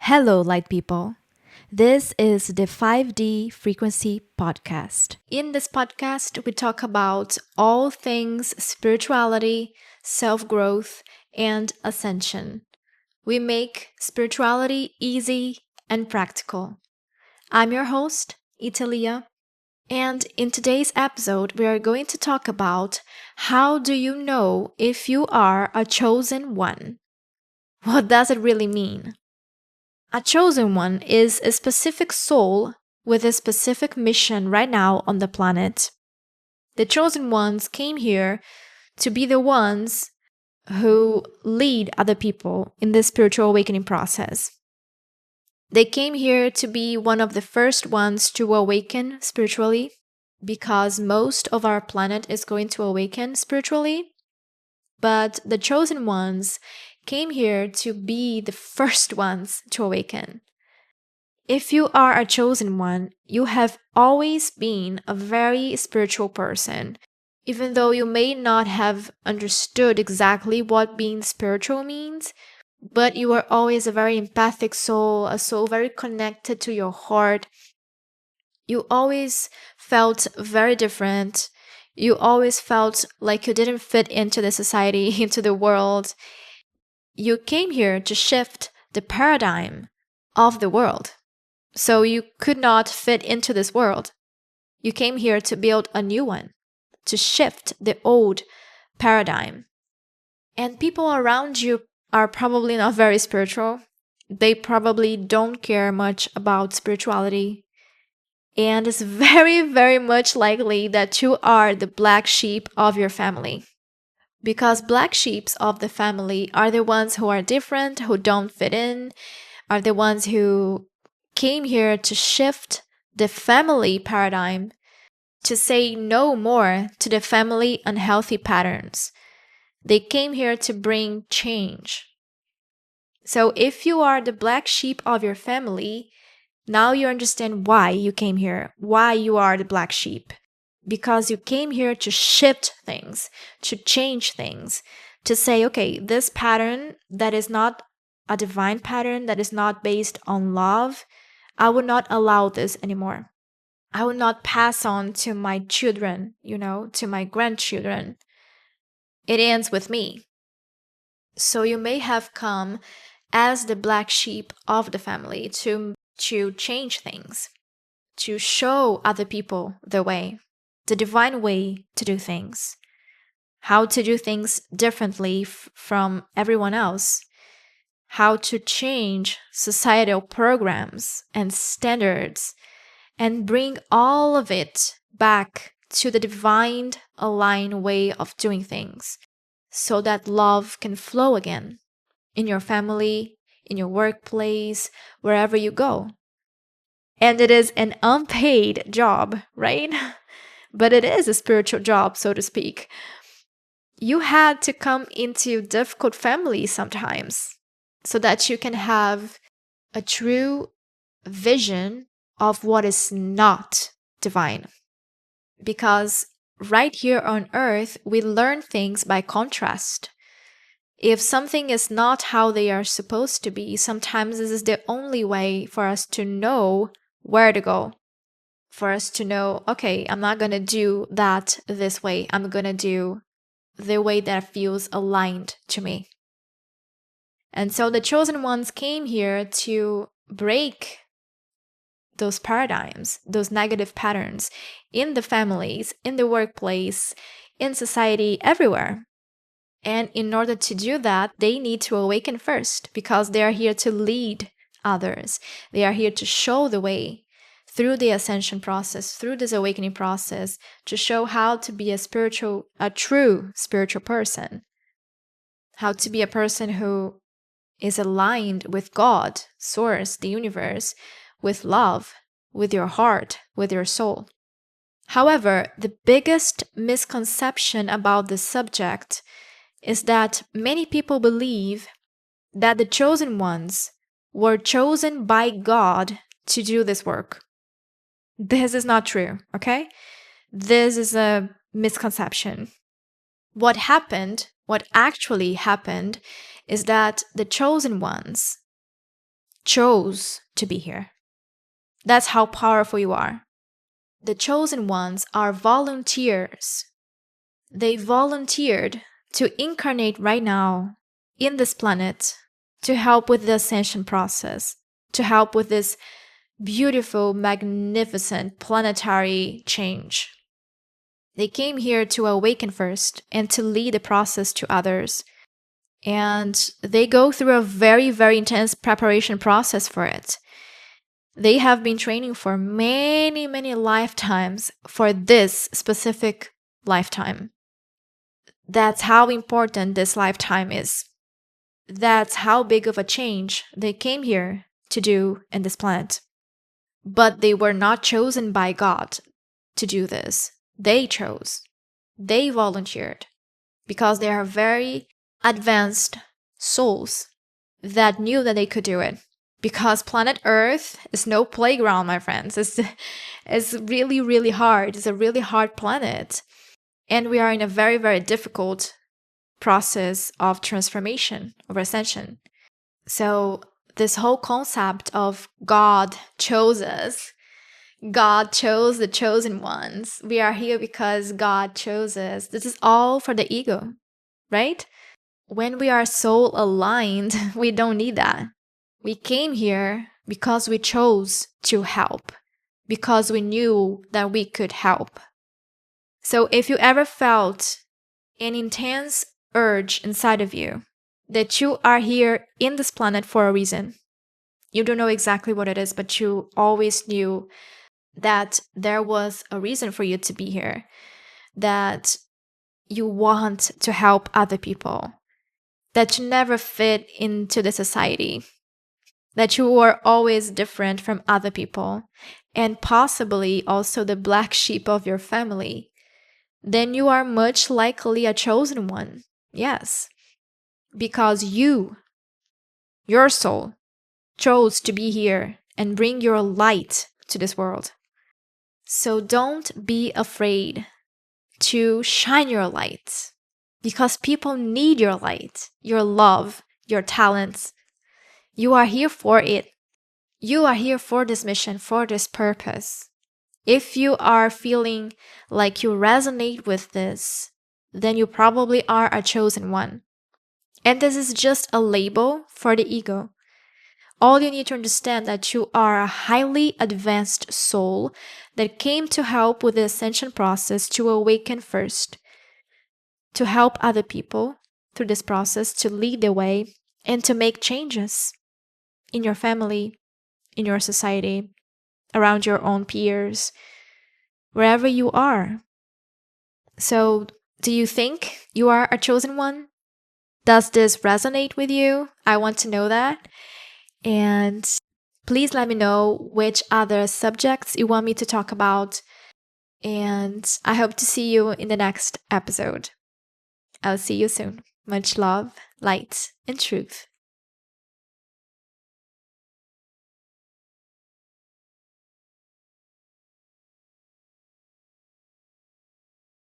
Hello, light people. This is the 5D Frequency Podcast. In this podcast, we talk about all things spirituality, self growth, and ascension. We make spirituality easy and practical. I'm your host, Italia, and in today's episode, we are going to talk about how do you know if you are a chosen one? What does it really mean? A chosen one is a specific soul with a specific mission right now on the planet. The chosen ones came here to be the ones who lead other people in the spiritual awakening process. They came here to be one of the first ones to awaken spiritually because most of our planet is going to awaken spiritually. But the chosen ones came here to be the first ones to awaken. If you are a chosen one, you have always been a very spiritual person. Even though you may not have understood exactly what being spiritual means, but you are always a very empathic soul, a soul very connected to your heart. You always felt very different. You always felt like you didn't fit into the society, into the world. You came here to shift the paradigm of the world. So you could not fit into this world. You came here to build a new one, to shift the old paradigm. And people around you are probably not very spiritual. They probably don't care much about spirituality. And it's very, very much likely that you are the black sheep of your family. Because black sheeps of the family are the ones who are different, who don't fit in, are the ones who came here to shift the family paradigm, to say no more to the family unhealthy patterns. They came here to bring change. So if you are the black sheep of your family, now you understand why you came here, why you are the black sheep. Because you came here to shift things, to change things, to say, okay, this pattern that is not a divine pattern, that is not based on love, I would not allow this anymore. I would not pass on to my children, to my grandchildren. It ends with me. So you may have come as the black sheep of the family to change things, to show other people the way, the divine way to do things, how to do things differently from everyone else, how to change societal programs and standards and bring all of it back to the divine aligned way of doing things so that love can flow again in your family, in your workplace, wherever you go. And it is an unpaid job, right? But it is a spiritual job, so to speak. You had to come into difficult families sometimes so that you can have a true vision of what is not divine. Because right here on earth, we learn things by contrast. If something is not how they are supposed to be, sometimes this is the only way for us to know where to go. For us to know, okay, I'm not going to do that this way. I'm going to do the way that feels aligned to me. And so the chosen ones came here to break those paradigms, those negative patterns in the families, in the workplace, in society, everywhere. And in order to do that, they need to awaken first because they are here to lead others. They are here to show the way through the ascension process, through this awakening process, to show how to be a true spiritual person, how to be a person who is aligned with God, Source, the universe, with love, with your heart, with your soul. However, the biggest misconception about this subject is that many people believe that the chosen ones were chosen by God to do this work. This is not true, okay? This is a misconception. What actually happened, is that the chosen ones chose to be here. That's how powerful you are. The chosen ones are volunteers. They volunteered to incarnate right now in this planet to help with the ascension process, to help with this beautiful, magnificent planetary change. They came here to awaken first and to lead the process to others. And they go through a very, very intense preparation process for it. They have been training for many, many lifetimes for this specific lifetime. That's how important this lifetime is. That's how big of a change they came here to do in this planet. But they were not chosen by God to do this. They chose. They volunteered because they are very advanced souls that knew that they could do it. Because planet Earth is no playground, my friends. It's really, really hard. It's a really hard planet. And we are in a very, very difficult process of transformation, of ascension. So this whole concept of God chose us, God chose the chosen ones, we are here because God chose us. This is all for the ego, right? When we are soul aligned, we don't need that. We came here because we chose to help, because we knew that we could help. So if you ever felt an intense urge inside of you that you are here in this planet for a reason, you don't know exactly what it is, but you always knew that there was a reason for you to be here, that you want to help other people, that you never fit into the society, that you were always different from other people, and possibly also the black sheep of your family, then you are much likely a chosen one. Yes, because your soul, chose to be here and bring your light to this world. So don't be afraid to shine your light, because people need your light, your love, your talents. You are here for it. You are here for this mission, for this purpose. If you are feeling like you resonate with this, then you probably are a chosen one. And this is just a label for the ego. All you need to understand that you are a highly advanced soul that came to help with the ascension process, to awaken first, to help other people through this process, to lead the way, and to make changes in your family, in your society, around your own peers, wherever you are. So, do you think you are a chosen one? Does this resonate with you? I want to know that. And please let me know which other subjects you want me to talk about. And I hope to see you in the next episode. I'll see you soon. Much love, light, and truth.